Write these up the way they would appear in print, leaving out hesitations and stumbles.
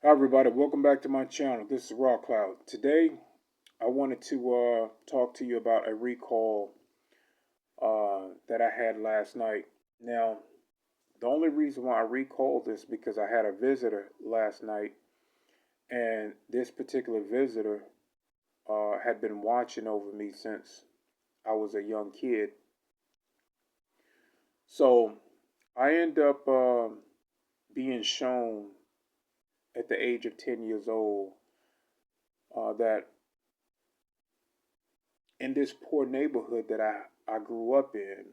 Hi everybody, welcome back to my channel. This is Raw Cloud. Today I wanted to talk to you about a recall that I had last night. Now, the only reason why I recalled this because I had a visitor last night, and this particular visitor had been watching over me since I was a young kid. So I end up being shown at the age of 10 years old that in this poor neighborhood that I grew up in,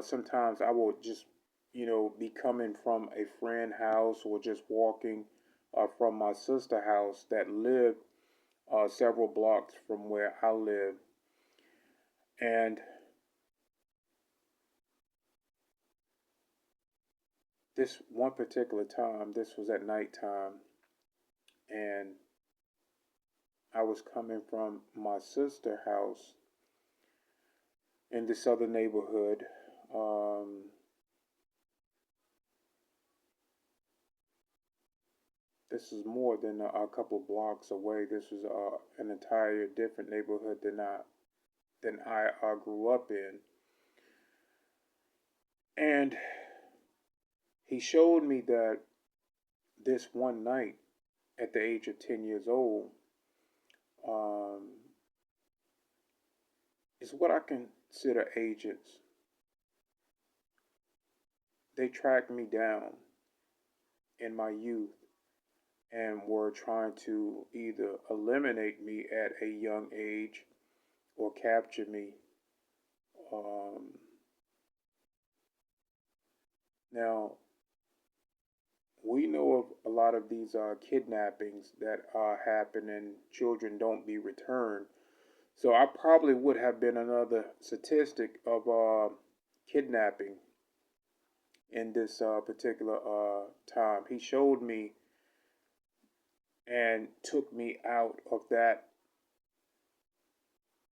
sometimes I will just, be coming from a friend house or just walking from my sister house that lived several blocks from where I live. And this one particular time, this was at nighttime, and I was coming from my sister house in this other neighborhood. Um, this is more than a couple blocks away. This was an entire different neighborhood than I grew up in. And he showed me that this one night at the age of 10 years old um, is what I consider agents. They tracked me down in my youth and were trying to either eliminate me at a young age or capture me. Um, Now, we know of a lot of these kidnappings that happen and children don't be returned. So I probably would have been another statistic of kidnapping in this particular time. He showed me and took me out of that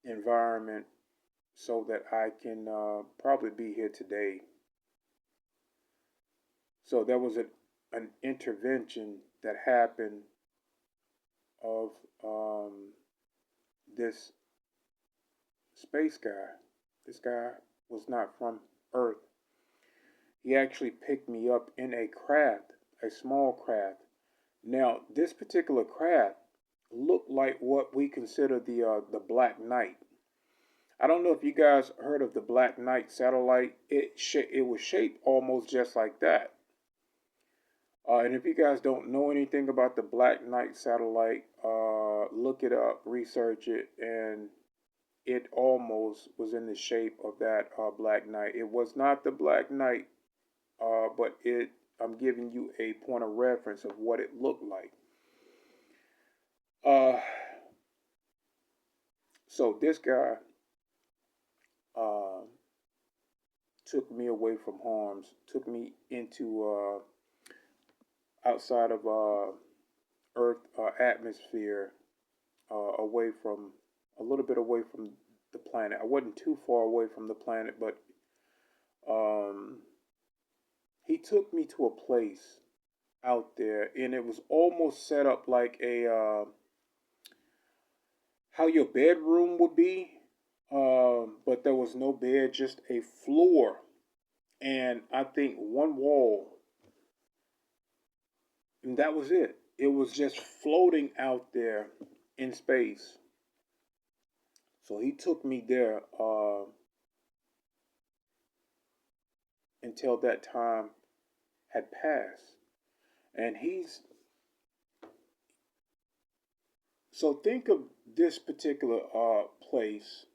environment so that I can probably be here today. So there was an intervention that happened of this space guy. This guy was not from Earth. He actually picked me up in a craft, a small craft. Now, this particular craft looked like what we consider the Black Knight. I don't know if you guys heard of the Black Knight satellite. It was shaped almost just like that. And if you guys don't know anything about the Black Knight satellite, look it up, research it, and it almost was in the shape of that Black Knight. It was not the Black Knight, but it. I'm giving you a point of reference of what it looked like. Uh, so this guy uh, took me away from harms, took me into outside of Earth atmosphere, away from a little bit away from the planet. I wasn't too far away from the planet, but um, he took me to a place out there, and it was almost set up like a how your bedroom would be, but there was no bed, just a floor, and I think one wall, and that was it. It was just floating out there in space. So he took me there until that time had passed, and he's so think of this particular place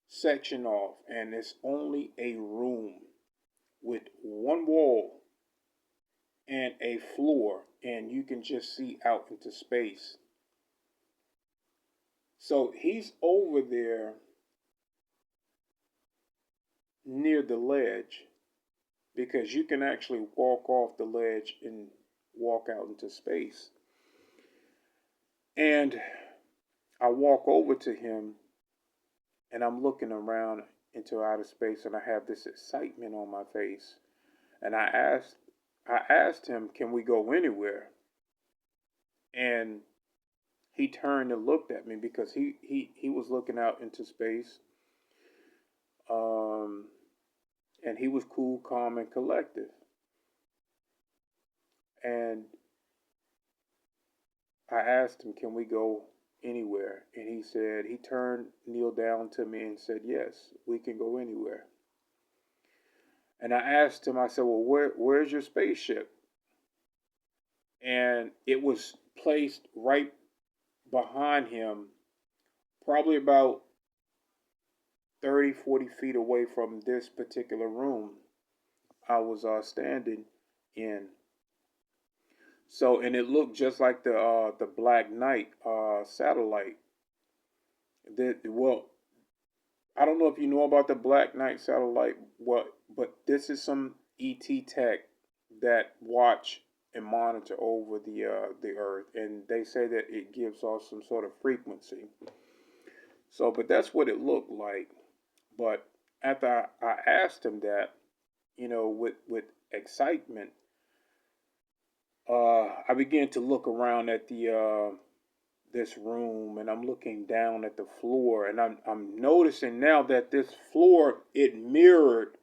section off, and it's only a room with one wall and a floor, and you can just see out into space. So he's over there near the ledge because you can actually walk off the ledge and walk out into space. And I walk over to him and I'm looking around into outer space and I have this excitement on my face. And I asked I asked him, "Can we go anywhere?" And he turned and looked at me because he was looking out into space, um, and he was cool, calm, and collective. And I asked him, "Can we go anywhere?" And he said, he turned, kneeled down to me, and said, "Yes, we can go anywhere." And I asked him, I said, "Well, where's your spaceship?" And it was placed right behind him, probably about 30, 40 feet away from this particular room I was standing in. So, and it looked just like the Black Knight satellite. Well, I don't know if you know about the Black Knight satellite, what, but this is some ET tech that watch and monitor over the Earth, and they say that it gives off some sort of frequency. So, but that's what it looked like. But after I asked him that, with excitement, I began to look around at the this room, and I'm looking down at the floor, and I'm noticing now that this floor, it mirrored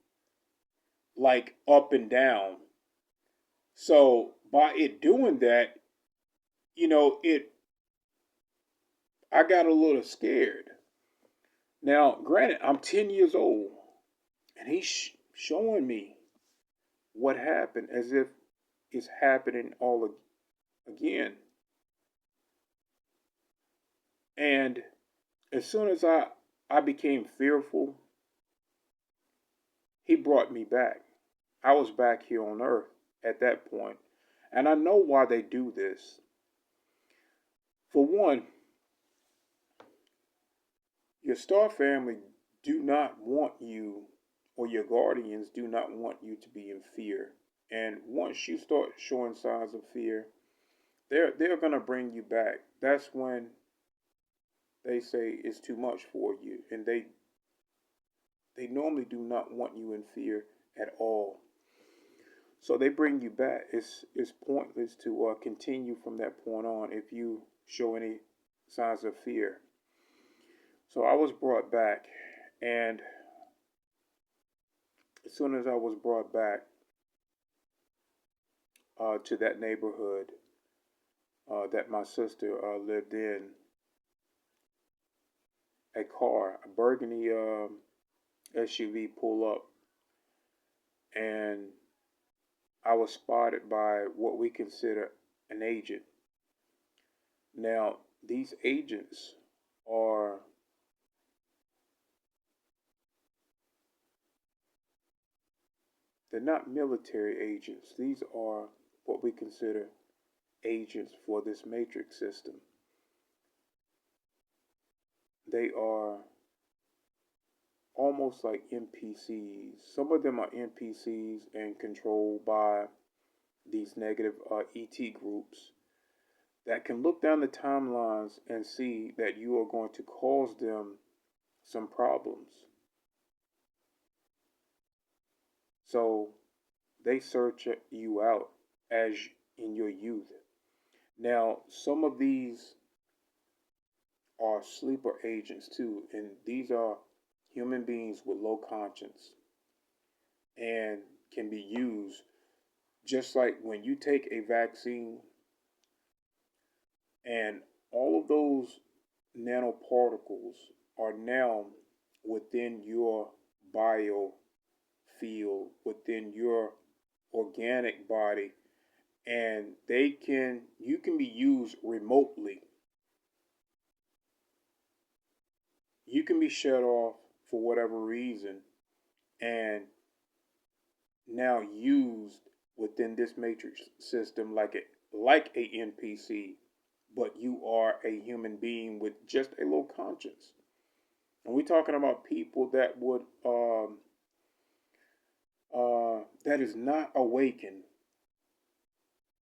like up and down. So by it doing that, it I got a little scared. Now, granted, I'm 10 years old, and he's showing me what happened as if it's happening all again. And as soon as I became fearful, he brought me back. I was back here on Earth at that point. And I know why they do this. For one, your star family do not want you, or your guardians do not want you to be in fear. And once you start showing signs of fear, they're gonna bring you back. That's when they say it's too much for you, and they normally do not want you in fear at all. So they bring you back. It's pointless to continue from that point on if you show any signs of fear. So I was brought back, and as soon as I was brought back to that neighborhood that my sister lived in, a car, a burgundy SUV, pull up, and I was spotted by what we consider an agent. Now, these agents are they're not military agents. These are what we consider agents for this matrix system. They are almost like NPCs. Some of them are NPCs and controlled by these negative ET groups that can look down the timelines and see that you are going to cause them some problems. So they search you out as in your youth. Now, some of these are sleeper agents too, and these are human beings with low conscience and can be used just like when you take a vaccine and all of those nanoparticles are now within your biofield, within your organic body, and you can be used remotely. You can be shut off for whatever reason and now used within this matrix system like a NPC, but you are a human being with just a low conscience. And we're talking about people that would that is not awakened.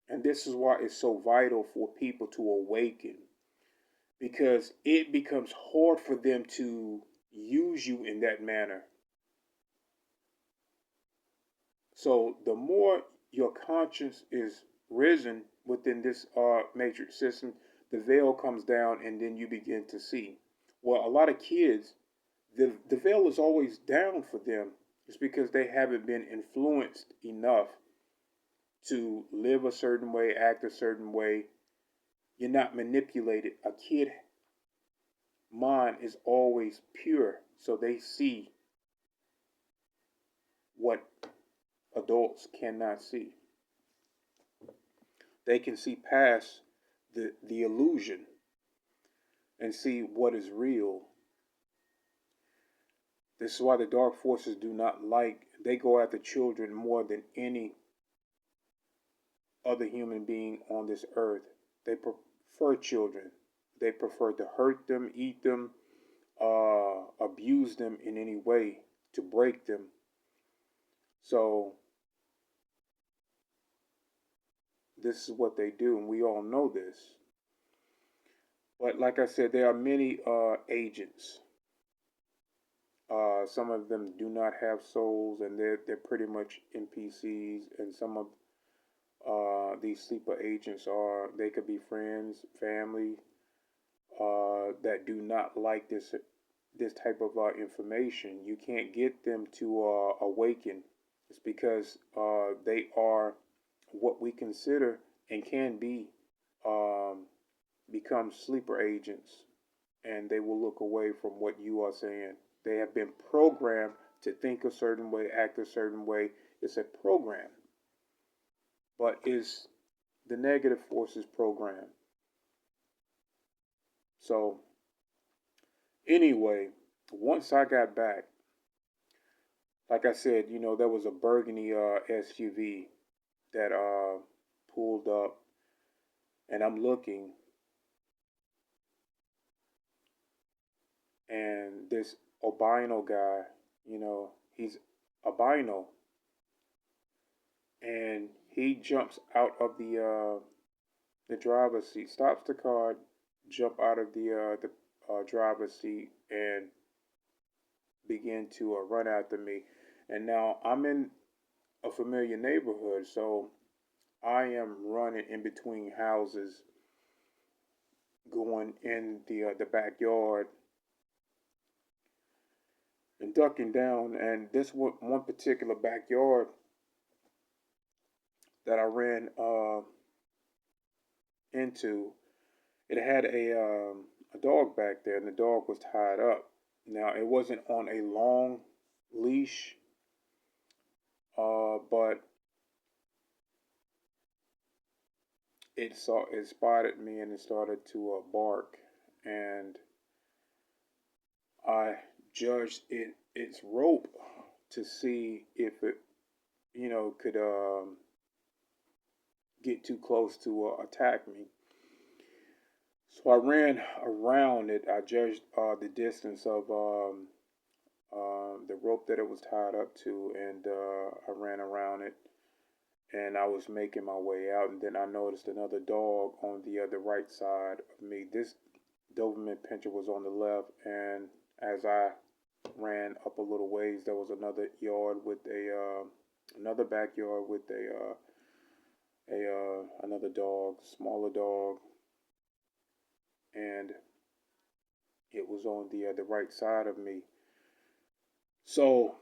And this is why it's so vital for people to awaken, because it becomes hard for them to use you in that manner. So the more your conscience is risen within this matrix system, the veil comes down and then you begin to see. Well, a lot of kids, the veil is always down for them. It's because they haven't been influenced enough to live a certain way, act a certain way. You're not manipulated. A kid mind is always pure, so they see what adults cannot see. They can see past the illusion and see what is real. This is why the dark forces do not like, they go after children more than any other human being on this earth. They prefer children. They prefer to hurt them, eat them, abuse them in any way, to break them. So this is what they do, and we all know this. But like I said, there are many agents. Some of them do not have souls, and they're pretty much NPCs. And some of these sleeper agents they could be friends, family that do not like this type of information. You can't get them to awaken. It's because they are what we consider and can be um, become sleeper agents, and they will look away from what you are saying. They have been programmed to think a certain way, act a certain way. It's a program, but is the negative forces program. So anyway, once I got back, like I said, there was a burgundy SUV that pulled up, and I'm looking, and this albino guy, he's albino, and he jumps out of the driver's seat, stops the car, jump out of the driver's seat, and begin to run after me. And now I'm in a familiar neighborhood, so I am running in between houses, going in the backyard and ducking down. And this one particular backyard that I ran into, it had a dog back there, and the dog was tied up. Now it wasn't on a long leash, but it spotted me and it started to bark, and I judged its rope to see if it could get too close to attack me. So I ran around it. I judged the distance of the rope that it was tied up to, and I ran around it, and I was making my way out, and then I noticed another dog on the other right side of me. This Doberman Pinscher was on the left, and as I ran up a little ways, there was another yard with another backyard with another dog, smaller dog, and it was on the right side of me. So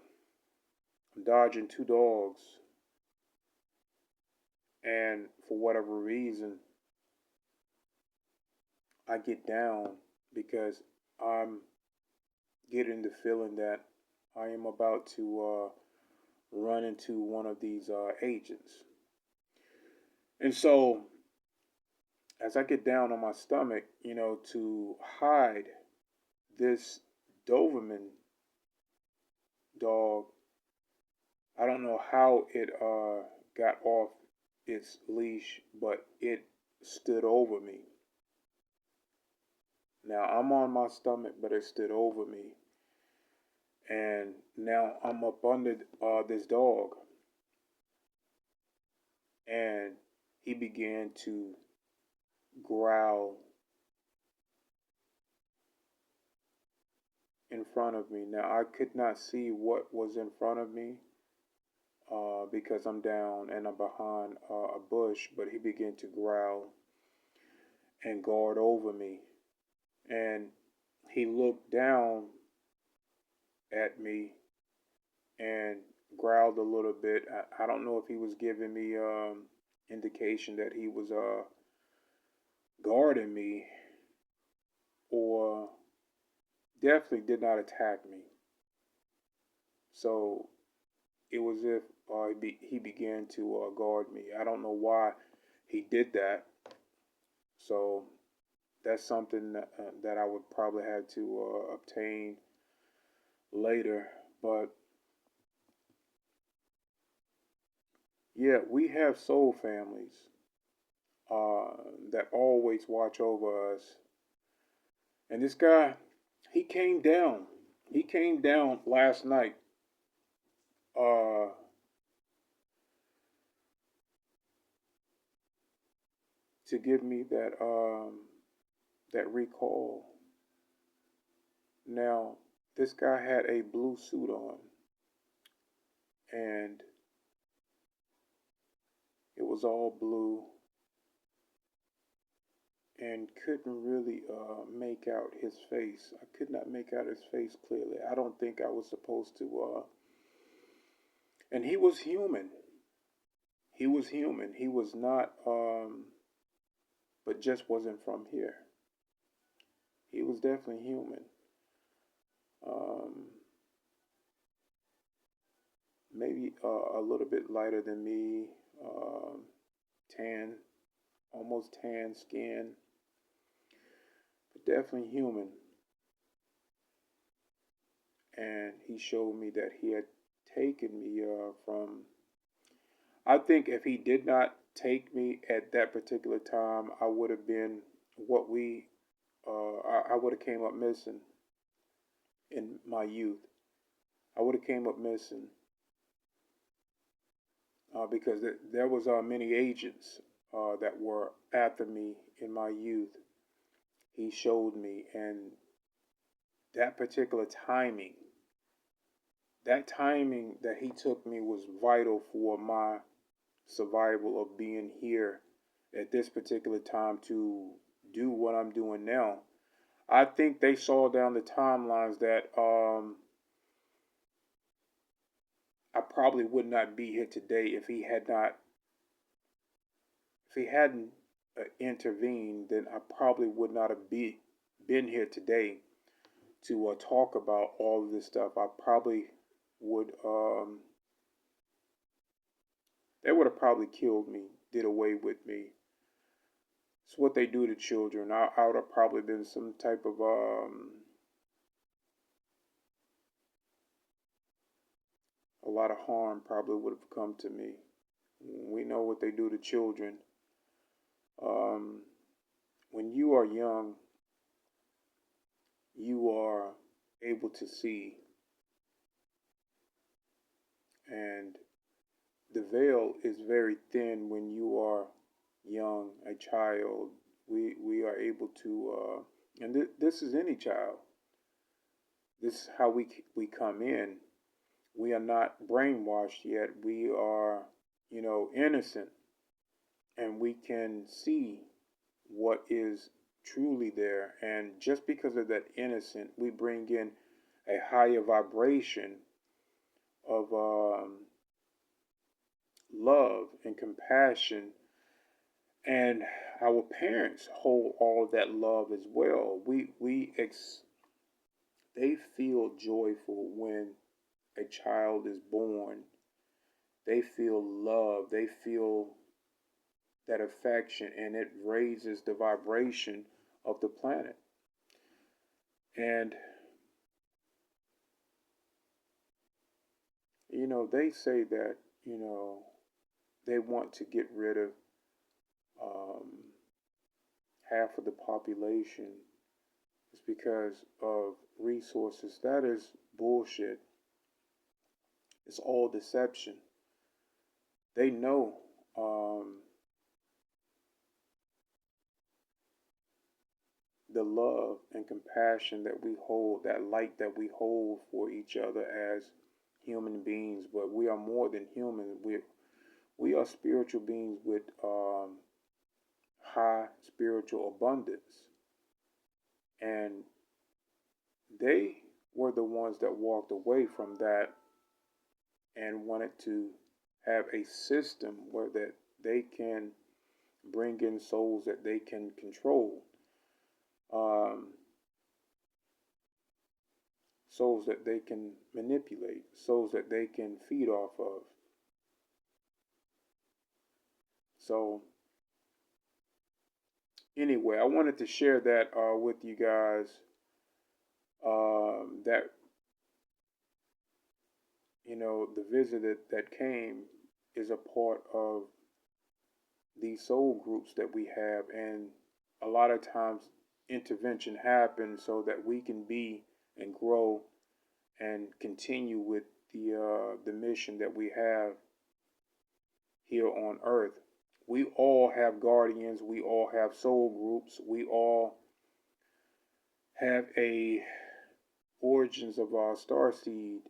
I'm dodging two dogs, and for whatever reason, I get down because I'm getting the feeling that I am about to run into one of these agents. And so, as I get down on my stomach, to hide this Doberman dog, I don't know how it got off its leash, but it stood over me. Now I'm on my stomach, but it stood over me. And now I'm up under this dog. And he began to growl in front of me. Now I could not see what was in front of me. because I'm down and I'm behind a bush, but he began to growl and guard over me. And he looked down at me and growled a little bit. I don't know if he was giving me indication that he was guarding me, or definitely did not attack me. So it was if he began to guard me. I don't know why he did that. So that's something that I would probably have to obtain later. But yeah, we have soul families uh, that always watch over us. And this guy, he came down. He came down last night uh, to give me that recall. Now, this guy had a blue suit on, and it was all blue, and couldn't really make out his face. I could not make out his face clearly. I don't think I was supposed to. And he was human. He was human. He was not, but just wasn't from here. He was definitely human. Um, Maybe a little bit lighter than me, tan, almost tan skin, but definitely human. And he showed me that he had taken me from. I think if he did not take me at that particular time, I would have been what we. I would have came up missing in my youth. I would have came up missing because there was many agents that were after me in my youth. He showed me, and that particular timing, that timing that he took me was vital for my survival of being here at this particular time to do what I'm doing now. I think they saw down the timelines that I probably would not be here today if he hadn't intervened. Then I probably would not have been here today to talk about all of this stuff. I probably would they would have probably killed me, did away with me. It's what they do to children. I would have probably been some type of a lot of harm probably would have come to me. We know what they do to children. Um, when you are young, you are able to see, and the veil is very thin when you are young, a child. We are able to, and this is any child. This is how we come in. We are not brainwashed yet. We are, innocent, and we can see what is truly there. And just because of that innocent, we bring in a higher vibration of love and compassion. And our parents hold all of that love as well. They feel joyful when a child is born. They feel love. They feel that affection, and it raises the vibration of the planet. And they say that they want to get rid of um, half of the population. It's because of resources. That is bullshit. It's all deception. They know the love and compassion that we hold, that light that we hold for each other as human beings, but we are more than human. We are spiritual beings with high spiritual abundance. And they were the ones that walked away from that and wanted to have a system where that they can bring in souls that they can control, um, souls that they can manipulate, souls that they can feed off of. So anyway, I wanted to share that with you guys. That the visitor that came is a part of these soul groups that we have, and a lot of times intervention happens so that we can be and grow and continue with the mission that we have here on earth. We all have guardians, we all have soul groups, we all have a origins of our star seed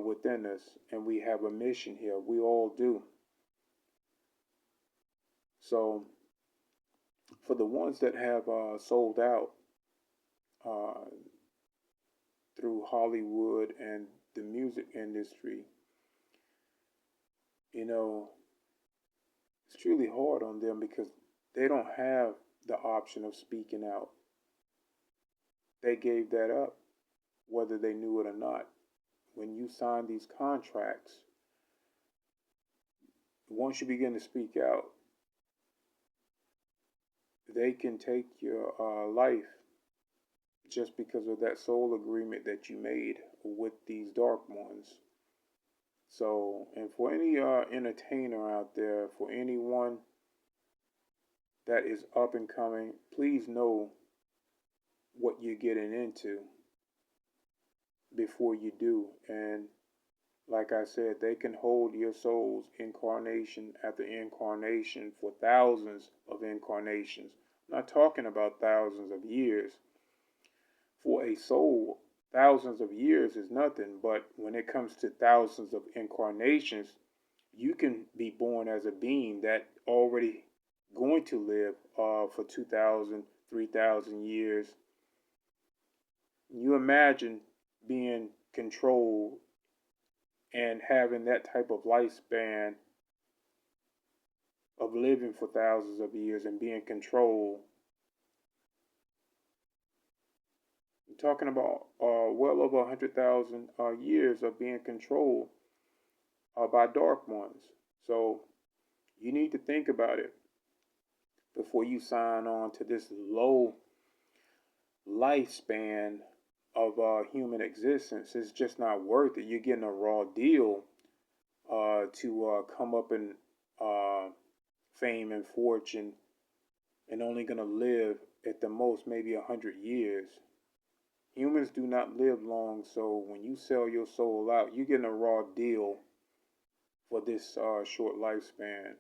within us, and we have a mission here. We all do. So for the ones that have sold out uh, through Hollywood and the music industry, it's truly hard on them because they don't have the option of speaking out. They gave that up, whether they knew it or not. When you sign these contracts, once you begin to speak out, they can take your life just because of that soul agreement that you made with these dark ones. So, and for any entertainer out there, for anyone that is up and coming, please know what you're getting into before you do. And like I said, they can hold your soul's incarnation after incarnation for thousands of incarnations. I'm not talking about thousands of years. For a soul, thousands of years is nothing, but when it comes to thousands of incarnations, you can be born as a being that already going to live for 2,000, 3,000 years. You imagine being controlled and having that type of lifespan of living for thousands of years and being controlled. You're talking about well over 100,000 years of being controlled by dark ones. So you need to think about it before you sign on to this low lifespan of human existence. It's just not worth it. You're getting a raw deal to come up in fame and fortune, and only going to live at the most maybe 100 years. Humans do not live long, so when you sell your soul out, you're getting a raw deal for this short lifespan.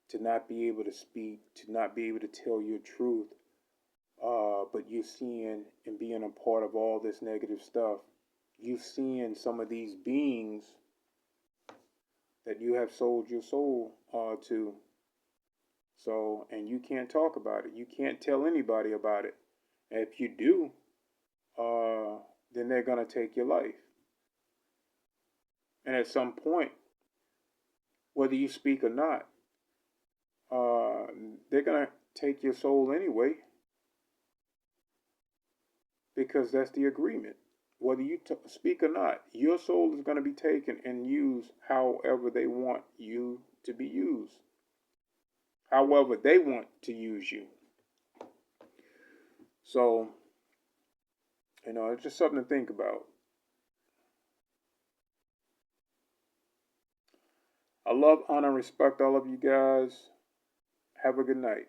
To not be able to speak, to not be able to tell your truth, but you're seeing and being a part of all this negative stuff. You're seeing some of these beings that you have sold your soul to. So, and you can't talk about it. You can't tell anybody about it. And if you do, then they're going to take your life. And at some point, whether you speak or not, they're going to take your soul anyway, because that's the agreement. Whether you speak or not, your soul is going to be taken and used however they want you to be used, however they want to use you. So, it's just something to think about. I love, honor, and respect all of you guys. Have a good night.